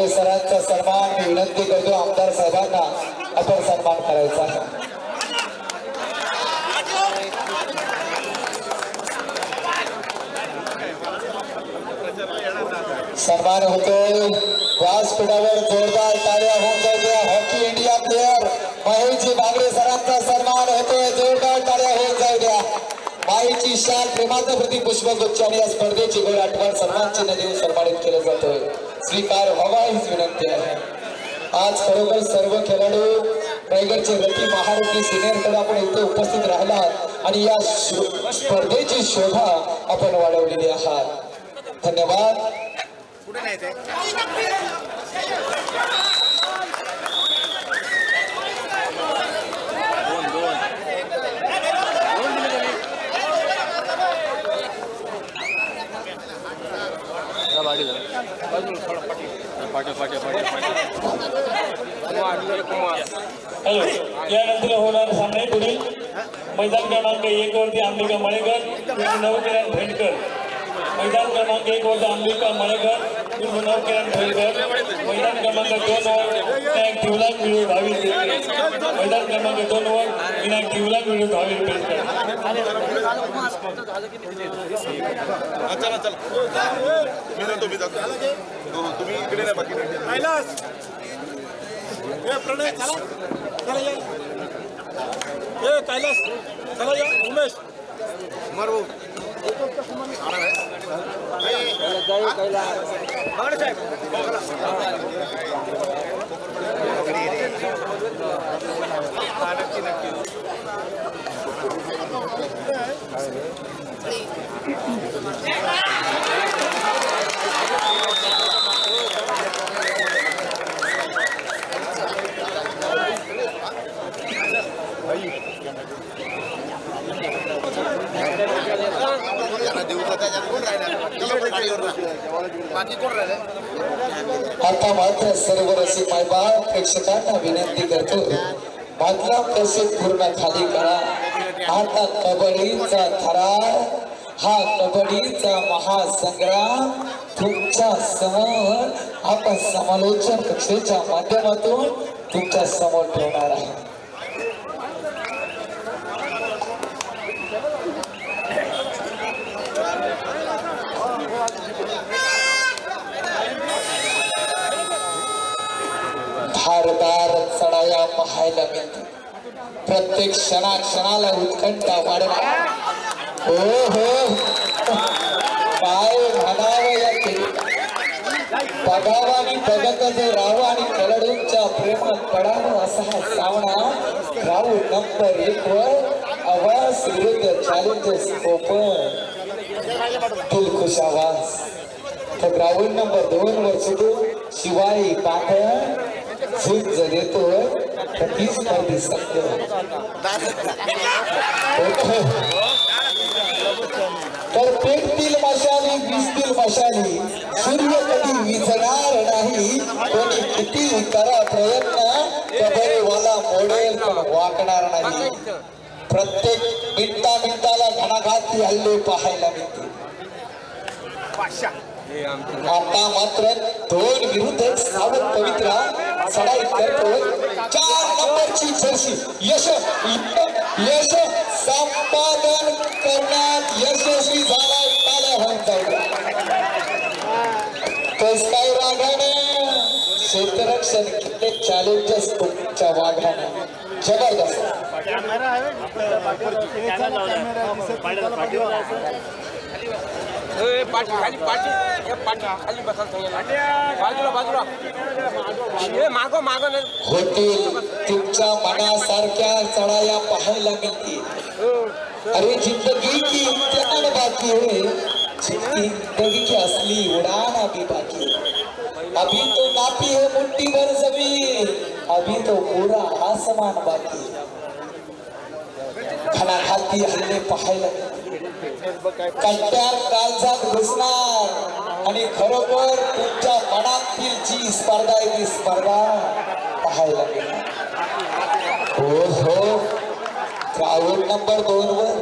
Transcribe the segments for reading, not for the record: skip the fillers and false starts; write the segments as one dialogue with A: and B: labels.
A: बागडे सरांचा सन्मान मी विनंती करतो आमदार साहेबांना अपर सन्मान करायचा आहे। सन्मान होतोय व्यासपीठावर जोरदार टाळ्या होऊन जाऊ द्या। Hockey India player Maheshji Bagade सरांचा सन्मान होतोय, जोरदार टाळ्या होऊन जाऊ द्या। माईची शाल प्रेमाचं प्रति पुष्पगुच्छ आणि या स्पर्धेची गोड आठवण सन्मान चिन्ह देऊन सन्मानित केलं जातोय, स्वीकार व्हावा हीच विनंती आहे। आज खरोखर सर्व खेळाडू रायगडचे रथी महारथी सिनियर कडे आपण इथे उपस्थित राहिलात आणि या स्पर्धेची शोभा आपण वाढवलेली आहात। धन्यवाद।
B: यानंतर होणार सामने पुढील मैदान क्रमांक 1 वरती अंबिका मळेकर नवकिरण भेंडकर, मैदान क्रमांक 1 वरती अंबिका मळेकर नवकिरण भेंडकर, मैदान क्रमांक 2 वर विनायक ठिवलाग विरुद्ध भाविक भेंडकर, मैदान क्रमांक 2 वर विनायक ठिवलाग विरुद्ध भाविक भेंडकर।
C: तुम्ही इकडे नाही बाकी कैलास प्रणय चला चला या कैलास चला या उमेश कुमार भाऊ
A: आता मात्र सर्व रसिक मायबाप प्रेक्षकांना विनंती करतो, मात्र प्रसिद्ध पूर्ण खाली करा। आता कबड्डीचा थरार, हा कबड्डीचा महासंग्राम तुमच्या समोर आपण समालोचन कक्षेच्या माध्यमातून तुमच्या समोर ठेवणार आहे। धारदार चढाया पाहायला मिळते, प्रत्येक क्षणाला उत्कंठा वाढणार। हो हो काय म्हणावं याचे, बघावं आणि बघतच राहावं आणि खेळाडूंच्या प्रेमात पडावं असा हा सामना ग्राउंड नंबर 1 वर आवाज विरुद्ध चॅलेंजर्स ओपन दिलखुश आवाज। तर ग्राउंड नंबर 2 वर सुटू शिवाई पाठक झुंज देतो प्रतिस्पर्धी सत्य। तर पेटतील मशाली वीजतील मशाली, सूर्य कधी विझणार नाही, कोणी किती करा प्रयत्न कबरेवाला मोडेल पण वाकणार नाही। प्रत्येक मिनिटाला घणाघाती हल्ले पाहायला मिळते। आता मात्र 2 विरुद्ध 1 सावध पवित्रा चढाई करतो। 4 नंबरची जर्सी यश संपादन करण्यात यशस्वी झाला, टाळ्या होऊन जाऊ। तस काय रागाने क्षेत्ररक्षण कित्येक चॅलेंजेस तुमच्या वाघाने जबरदस्त। होतील तुमच्या मनासारख्या चढाया पाहायला मिळतील। अरे जिंदगी की इम्तिहान बाकी है, जिंदगी की असली उड़ान अभी बाकी है। अभी तो नापी है मुट्ठी भर जमीन, अभी तो पूरा आसमान बाकी है। घणाघाती हल्ले पाहायला कट्ट्यात काळजात घुसणार आणि खरोखर तुमच्या मनातील जी स्पर्धा आहे ती स्पर्धा पाहायला मिळणार। हो हो ग्राउंड नंबर 2 वर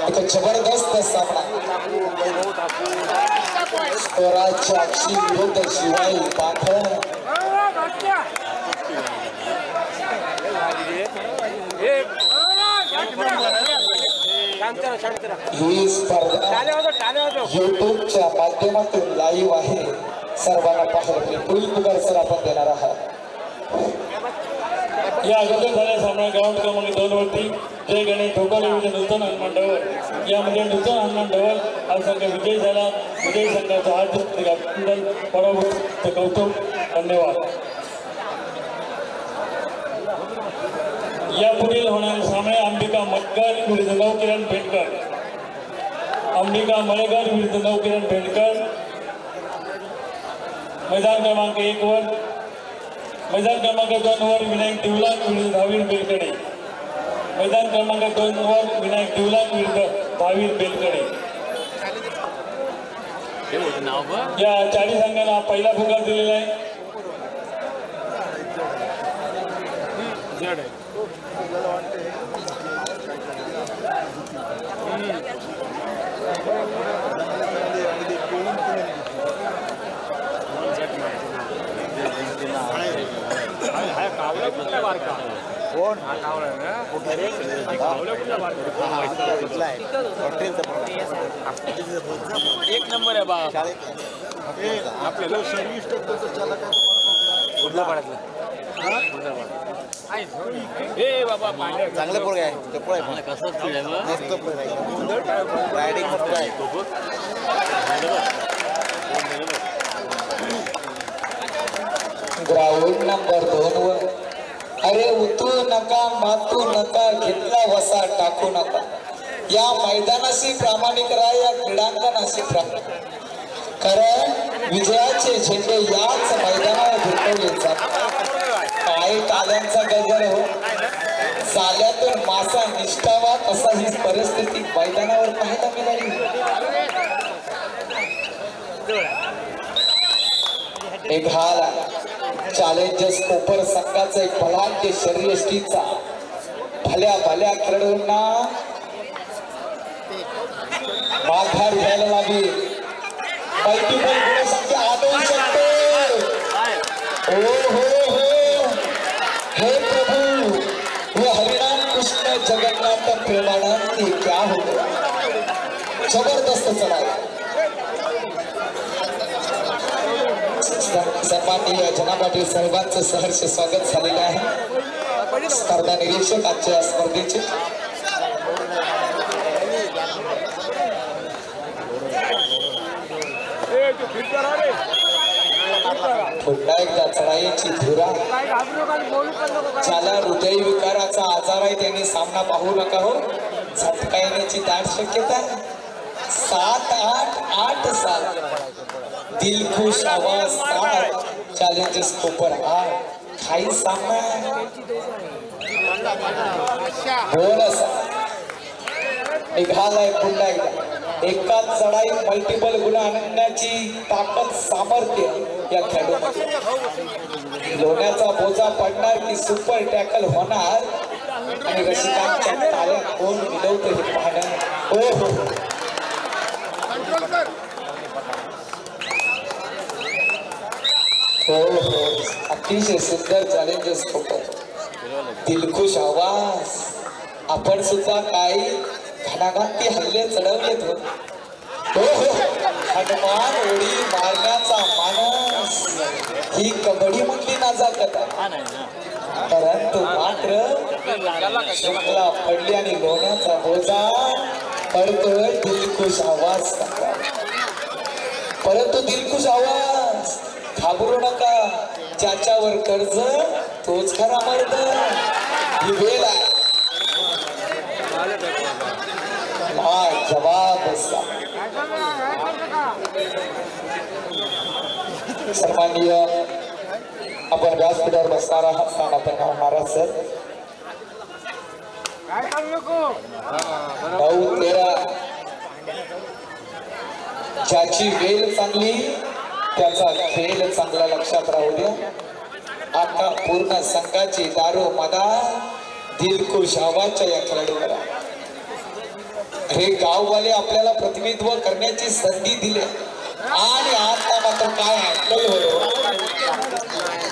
A: एक जबरदस्त सामना। स्वराज्य अक्षी विरुद्ध शिवाई पाठण ही स्पर्धा युट्यूबच्या माध्यमातून लाईव्ह आहे. सर्वांना पाहायला पुढील पुकार सर आपण देणार आहात.
B: या अगोदर झालेल्या सामना ग्राउंड क्रमांक 2 वरती जय गणेश ठोकर विरुद्ध नूतन हनुमान ढवळ. यामध्ये नूतन हनुमान ढवळ हा संघ विजयी झाला. विजयी संघाचा हार्दिक अभिनंदन, पराभूत कौतुक, धन्यवाद. यापुढील होणारे सामने अंबिका मटकर विरुद्ध नवकिरण भेटकर. अंबिका मळेकर विरुद्ध नवकिरण भेटकर. मैदान क्रमांक 1 वर मैदान क्रमांक 2 वर विनायक दिवलांग विरुद्ध धावीर बेलकडे. मैदान क्रमांक 2 वर विनायक दिवलांग विरुद्ध धावीर बेलकडे. या चारी संघांना पहिला पुकार दिलेला आहे.
D: एक नंबर आहे बा
C: आपल्याला सर्व्हिस
D: चांगलं पोरग आहे. मस्त रायडिंग मस्त आहे.
A: ग्राउंड नंबर 2 वर अरे उतरू नका, मातू नका, घेतला वसा टाकू नका. या मैदानाशी प्रामाणिक राहा, या क्रीडांगणाशी प्रामाणिक. कारण विजयाचे झेंडे याच मैदानावर भिरकवले जातात. काही ताल्यांचा गजर हो, चाल्यातून मासा निष्ठावा असा ही परिस्थिती मैदानावर पाहायला मिळाली. मेघाला चॅलेंजर्स कोपर संघाचा एक बलाढ्य शर्यष्टीचा भल्या भल्या खेळाडूंना माघार घ्यायला लागेल. मल्टिपल गुणसंख्या आढळू शकते. हो हो हो, हे प्रभू, वो हरिनाम कृष्ण जगन्नाथ प्रेमानंद क्या हो, जबरदस्त चढाई. सन्माननीय जनाब पाटील साहेबांचं सहर्ष स्वागत झालेलं आहे. स्पर्धा निरीक्षक आजच्या स्पर्धेचे पुन्हा एकदा चढाईची धुरा. ज्याला हृदयविकाराचा आजार आहे त्यांनी सामना पाहू नका हो, झटका येण्याची दाट शक्यता आहे. 7-8-8-7 दिलखुश आवाज चॅलेंजर्स कोपर हा काही सामना बोल असा निघालाय. पुन्हा एकदा एकाच चढाई मल्टिपल गुण आणण्याची ताकद, सामर्थ्य या खेळाडूंमध्ये. लोण्याचा बोजा पडणार की सुपर टॅकल होणार आणि रसिकांच्या ताल्या कोण मिळवतं हे पाहणं. हो हो, हो हो, अतिशय सुंदर चॅलेंजर्स कोपर. दिलखुश आवाज. आपण सुद्धा काही घणाघाती हल्ले चढवलेत हो. हो हो, हनुमान उडी मारण्याचा मानस ही कबड्डी मधली नाजाकत आहे. परंतु मात्र शुक्ला पडली आणि लोण्याचा बोजा पडतोय. दिलखुश आवाज, परंतु दिलखुश आवाज. घाबरू नका, ज्याच्यावर कर्ज तोच खरा मर्द. ही वेळ आहे. जवाब सन्माननीय आपण व्यासपीठावर बसणार आहात. स्थान आपण महाराज सर 9-13 ज्याची वेळ चांगली त्याचा खेळ चांगला लक्षात राहू द्या. आता पूर्ण संघाची दारू मदा दिलखुश आवाजच्या या खेळाडूवर. हे गाववाले आपल्याला प्रतिनिधित्व करण्याची संधी दिली. आणि आता मात्र काय ऐकलं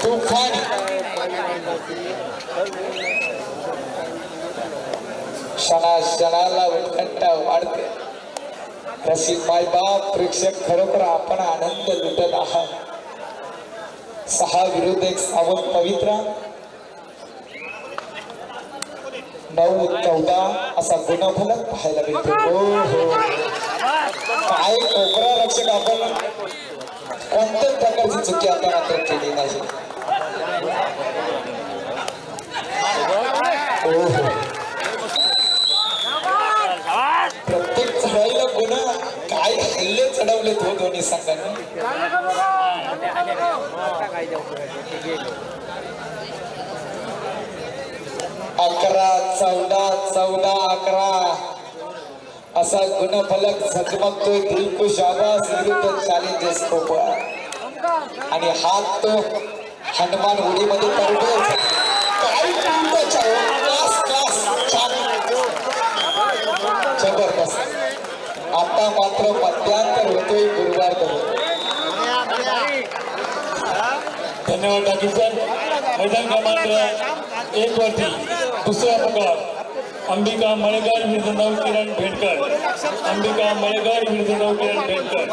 A: तुफानी क्षणाला उत्कंठा वाढते. रसिक मायबाप प्रेक्षक खरोखर आपण आनंद लुटत आहात. 6 विरुद्ध 1 सावध पवित्रा 9-14 असा गुणफलक पाहायला मिळतो. हो काय कोपरा रक्षक आपण कोणत्याच प्रकारची चुकी आता मात्र केली नाही. प्रत्येक चढाईला गुण काय हल्ले चढवलेत हो दोन्ही संघांनी. 11-14-11 असा गुणफलक झगमगतोय. दिलखुश आवाज विरुद्ध चॅलेंजेस कोपरा आणि हात तो हनुमान उडीमध्ये तरबेज काय जबरदस्त. आता मात्र मध्यांतर होतोय गुरुवार.
B: धन्यवाद डाकी सर. मैदान क्रमांक 1 वरती दुसरा प्रकार अंबिका मळेकर विरुद्ध नवकिरण भेटकर. अंबिका मळेकर विरुद्ध नवकिरण भेटकर.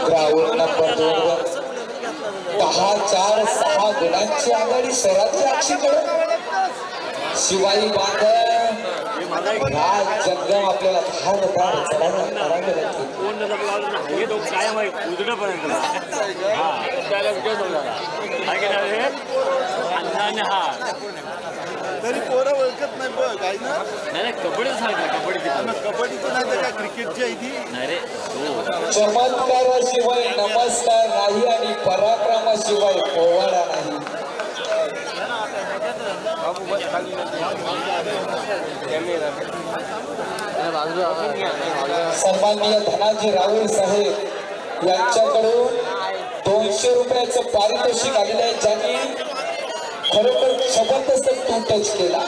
A: ग्राउंड नंबर 2 वर 10-4-6 गुणांची आघाडी शहराची अक्षीकडे. शिवाई बांधव हा जंगम आपल्याला धार चढायला करावे लागते.
C: तरी पोरं ओळखत नाही बघ आहे ना.
E: कबड्डी सांगितलं.
C: कबड्डीचं नाही तर काय क्रिकेटची आहे ती.
A: चमत्काराशिवाय नमस्कार नाही आणि पराक्रमाशिवाय पोवाडा नाही. सन्माननीय धनाजी राहुल साहेब यांच्याकडून 200 रुपयाचं पारितोषिक आलेलं आहे. ज्यांनी खरोखर जबरदस्त टू टच केला.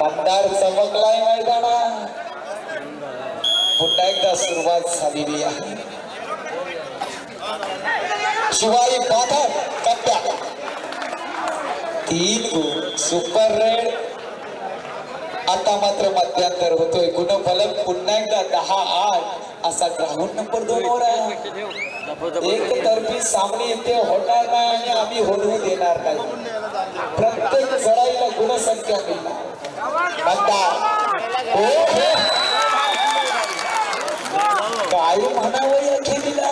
A: मतदार चमकलाय मैदानात. पुन्हा एकदा सुरुवात झालेली आहे. शिवाई बाधक कप्प्या 3 गुण सुपर रेड. आता मात्र मध्यांतर होतोय. गुणफलक पुन्हा एकदा 10-8 असा ग्राउंड नंबर 2 वर आहे. एकतर्फी सामने इथे होणार नाही आणि आम्ही होऊ देणार नाही. प्रत्येक चढाईला गुणसंख्या मिळणार. काय म्हणावं या खेळीला.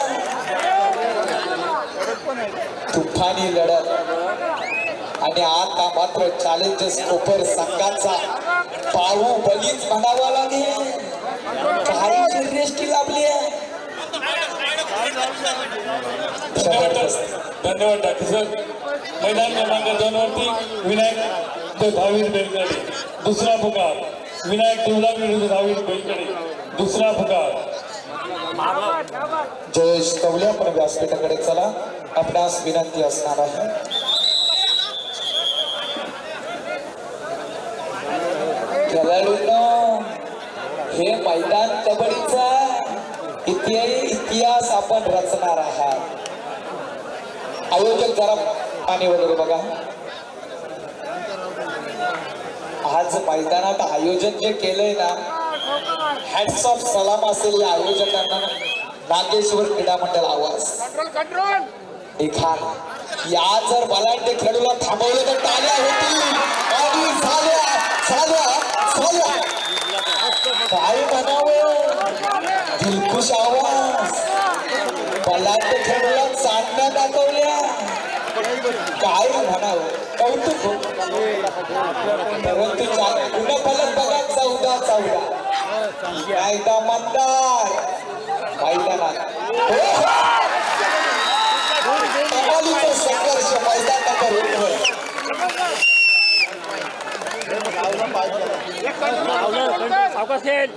A: तुफानी लढत आणि आता मात्र चॅलेंजर्स कोपर संघाचा बाहुबलीच म्हणावा लागेल. काही रेस्टी लाभली आहे.
B: धन्यवाद डाकी सर. मैदान क्रमांक 2 वरती विनायक ते भावीर बेलकडे दुसरा पुकार. विनायक देवला विरुद्ध भावीर बेलकडे दुसरा पुकार.
A: जयेश कवले आपण व्यासपीठाकडे चला. आपणास विनंती असणार आहे. खेळाडूंनो हे मैदान कबड्डीचा इतिहास आपण रचणार आहात. आयोजक जरा पाणी वगैरे बघा. आज मैदानात आयोजन जे केलंय ना हॅट्स ऑफ सलाम असेल या आयोजकांना. नागेश्वर क्रीडा मंडळ आवाज एखाद या जर बलाढ्य खेळूला थांबवलं तर टाळ्या होतील. आणि झाल्या काय म्हणावं. दिलखुश आवाज. बलाढ्य खेळूला चांदण्या दाखवल्या. काय म्हणावं. कौतुक. परंतु गुणफलक बघा 14-14. कायदा मतदार मैदानात संघर्ष मैदान नंबर 1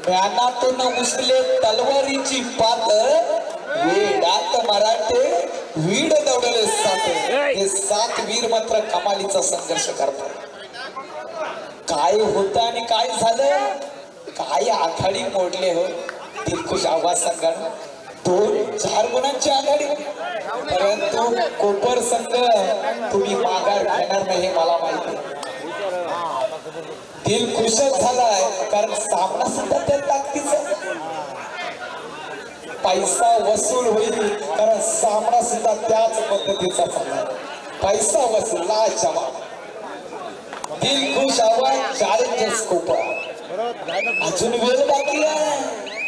A: ज्ञानातून उसले तलवारीची पात वेडात मराठे वीड दौडले 7. हे 7 वीर मात्र कमालीचा संघर्ष करतात. काय होतं आणि काय झालं, काय आघाडी मोडले हो दिलखुश आवाज संघानं. 2-4 गुणांची आघाडी, परंतु कोपर संघ तुम्ही माघार घेणार नाही हे मला माहिती. दिल खुशच झालाय कारण सामना सुद्धा त्या ताकदीचा, पैसा वसूल होईल कारण सामना सुद्धा त्याच पद्धतीचा झाला. पैसा वसूल लाजवाब. दिल खुश आवाज चॅलेंजर्स कोपर. अजून वेळ बाकी आहे,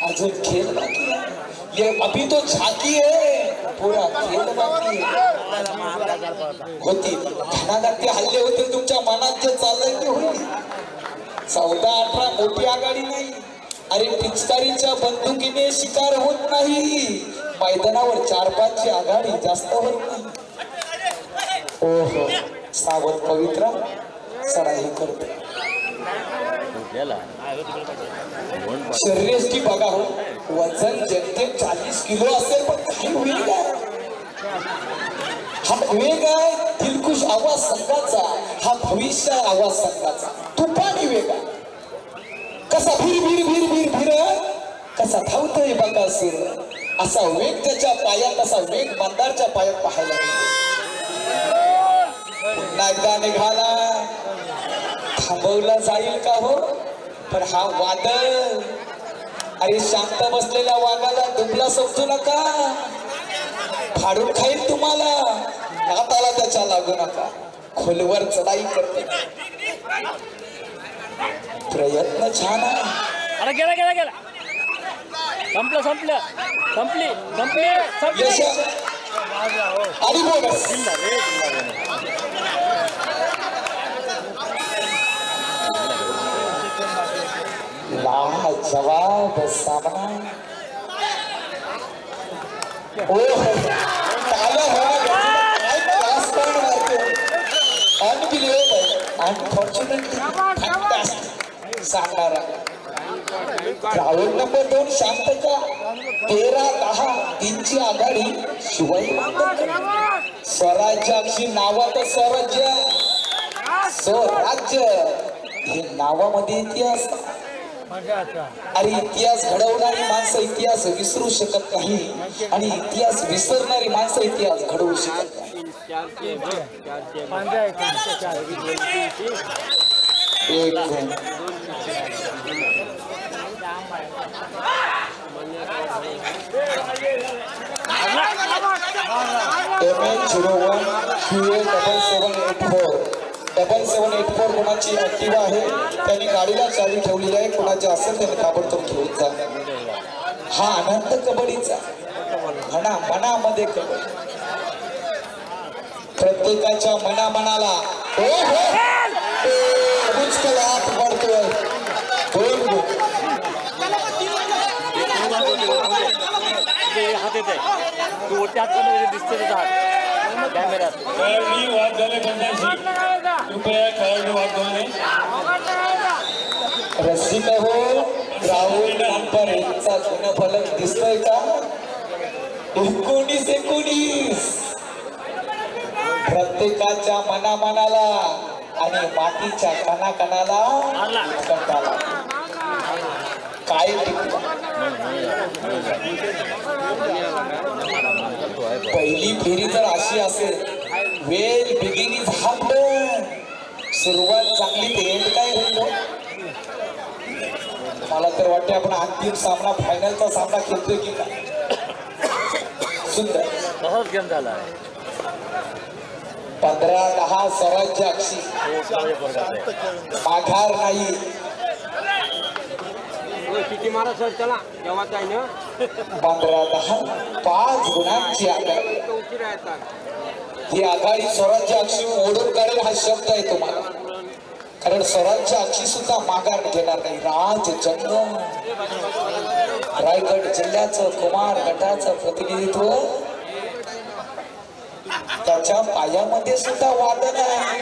A: अजून खेळ बाकी आहे. ये अभी तो झाकी है, पूरा खेळ बाकी होती. घणाघाती हल्ले होते तुमच्या मनात जे चाललंय ते होईल. 14-18 मोठी आघाडी नाही. अरे पिचकारीच्या बंदुकीने शिकार होत नाही, मैदानावर 4-5 ची आघाडी जास्त होत नाही. ओहो सावध पवित्र सराही करते. शर्यष्टी बघा हो, वजन जेमतेम 40 किलो असेल पण काही वेग आहे. हा वेग आहे दिलखुश आवाज संघाचा, हा भविष्य आवाज संघाचा तुफानी वेग आहे. कसा भीर भीर भीर भीर भीर कसा धावतोय बघा सूर. असा वेग त्याच्या पायात, असा वेग मंदारच्या पायात पाहायला मिळतो. पुन्हा एकदा निघाला, थांबवला जाईल का हो, पण हा वादळ. अरे शांत बसलेल्या वाघाला दुबला समजू नका, फाडून खाईल तुम्हाला. नाताला त्याच्या लागू नका, खोलवर चढाई करते. प्रयत्न छान आहे.
E: अरे गेला गेला गेला, संपलं संपलं संपली संपली संपली.
A: आणि बोनस लाजवाब सामना. सांगणारा राऊंड नंबर 2 शांतता. 13-10 3ची आघाडी शिवाई स्वराज्याची नावात स्वराज्य, स्वराज्य हे नावामध्ये इतिहास. अरे इतिहास घडवणारी माणसं इतिहास विसरू शकत नाही आणि इतिहास विसरणारी माणसं इतिहास घडवू शकत नाही. MH01QA7784 कोणाची ऍक्टिव्ह आहे, त्यांनी गाडीला चावी ठेवलेली आहे. कोणाची असेल त्यांनी ताबडतोब घेऊन जा. हा अनंत कबड्डीचा मनामध्ये कबड्डी, प्रत्येकाच्या मनाला हात पडतोय. 2 गुण
E: हात येते तू वरती हात करण्यामध्ये दिसते कॅमेऱ्यात.
B: खेळाडू वाद झाले बंदाशी, कृपया खेळाडू वाद झाले.
A: रसिक हो, राहुल अंपर यांचा गुणफलक दिसतोय का? 19-19 प्रत्येकाच्या मनाला आणि मातीच्या कणाकणाला कंटाळा. काय पहिली फेरी जर अशी असेल, वेल बिगिनिंग हॅपन, सुरुवात चांगली ते एंड काय होईल. मला तर वाटते आपण अंतिम सामना, फायनलचा सामना खेळतोय की काय. सुंदर
E: तसाच गेम झाला.
A: 15-10 स्वराज्य अक्षी, माघार नाही.
E: किती मारा सर चला जेव्हा काय ना
A: 15-10 5 गुणांची आघाडी. ही आघाडी स्वराज्य अक्षी ओढून काढेल हा शब्द आहे तुम्हाला, कारण स्वराज्य अक्षी सुद्धा माघार घेणार नाही. राजजंग रायगड जिल्ह्याचं कुमार गटाचं प्रतिनिधित्व, त्याच्या पायामध्ये सुद्धा वादन आहे.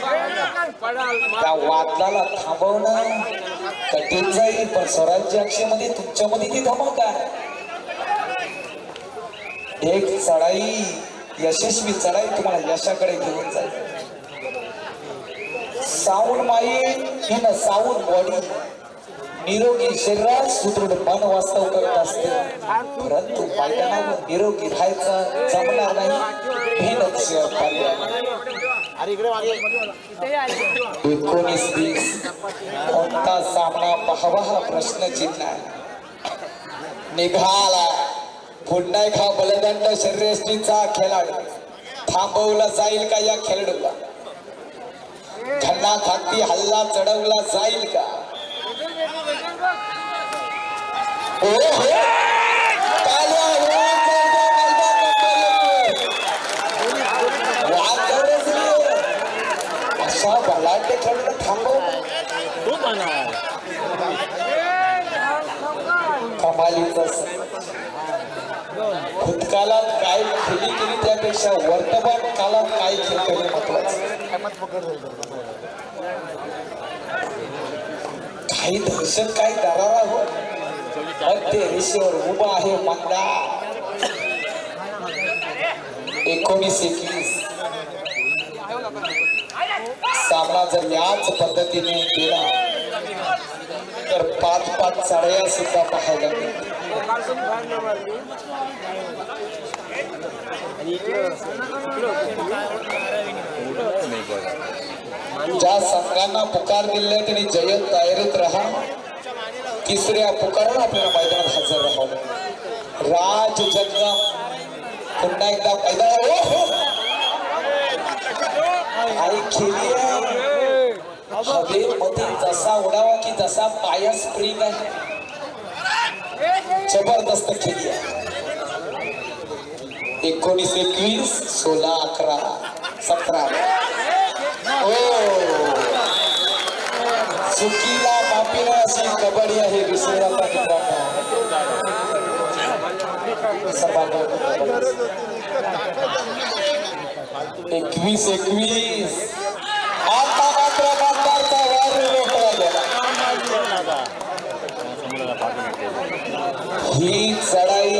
A: त्या वादनाला थांबवणं कठीण जाईल, पण स्वराज्य अक्षीमध्ये तुमच्यामध्ये ती धमक आहे. एक चढाई, यशस्वी चढाई तुम्हाला यशाकडे घेऊन जाईल. Sound mind in sound body निरोगी शरीरात सुदृढ मन वास्तव करत असते, परंतु मैदानावर निरोगी राहायचं जमणार नाही. हीनच पर्याय. 19-20 कोणता सामना पाहावा हा प्रश्नचिन्ह आहे. निघाला पुन्हा एक हा बलदंड शरीरयष्टीचा खेळाडू. थांबवला जाईल का या खेळाडूला? घन्ना खाती हल्ला चढवला जाईल का? अशा बलाढ्य खेळाडूला थांबवलं कमालीचं. भूतकाळात काय खेळी केली त्यापेक्षा वर्तमान काळात काय खेळ करणं महत्वाचं. काही दहशत काही दरारा हो मध्य रेषेवर उभा आहे मंदा. 19-21 सामना जर याच पद्धतीने केला तर 5-5 चढया सुद्धा पाहायला मिळतील. ज्या संघांना पुकार दिले त्यांनी जयंत तयारीत राहा. तिसऱ्या पुकाराला आपल्याला मैदानात हजर राहावं. राज जगदम पुन्हा एकदा मैदानावर आई खेळी हवेमध्ये जसा उडावा की जसा पाया स्प्रिंग आहे. जबरदस्त खेळी आहे. 19-21 16-11 17 चुकीला माफी अशी कबड्डी आहे. विसरू नका मित्रांनो. 21-21 आता मात्र बांधारचा वार रोखला गेला. ही चढाई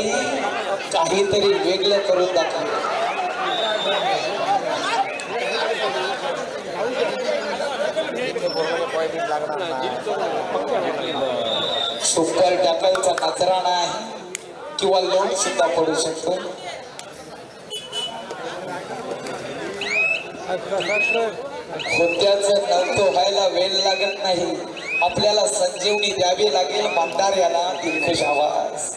A: काहीतरी वेगळं करून दाखवली. सुपर टॅकलचा नजराणा आहे किंवा लोड सुद्धा पडू शकतो. होत्याचं नव्हतं व्हायला वेळ लागत नाही. आपल्याला संजीवनी द्यावी लागेल. आमदार याला दिलखुश आवाज.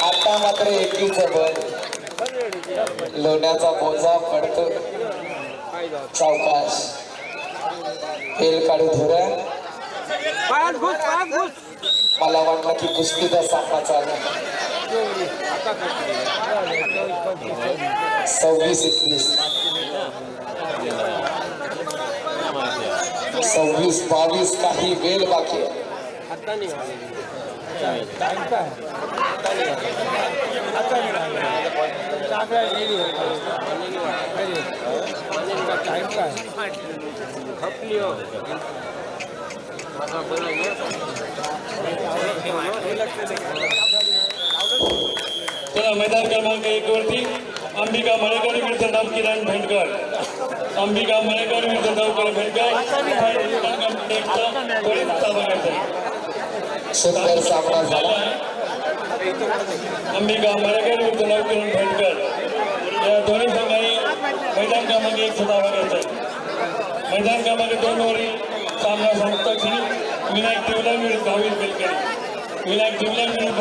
A: आता मात्र एकीचं बल. लोण्याचा बोजा पडतो. सावकाश तेल काढू धोरण. मला वाटलं की कुस्तीचा सामना चालू. 26-21 26-22 काही वेळ बाकी आहे.
B: मैदान क्रमांक 1 वरती अंबिका मळेकर विरुद्ध नवकिरण भेंडकर. अंबिका मळेकर विरुद्ध नवकिरण भेंडकर.
A: सुंदर सामना झाला.
B: अंबिका मळेकर विरुद्ध नवकिरण भेंडकर या दोन्ही संघांनी मैदान क्रमांक 1 सुद्धा बघायचं. मैदान क्रमांक 2 वरील सामना समाप्त क्षणी विनायक तिवला विरुद्ध भाविक बेलकरी. विनायक तिवला विरुद्ध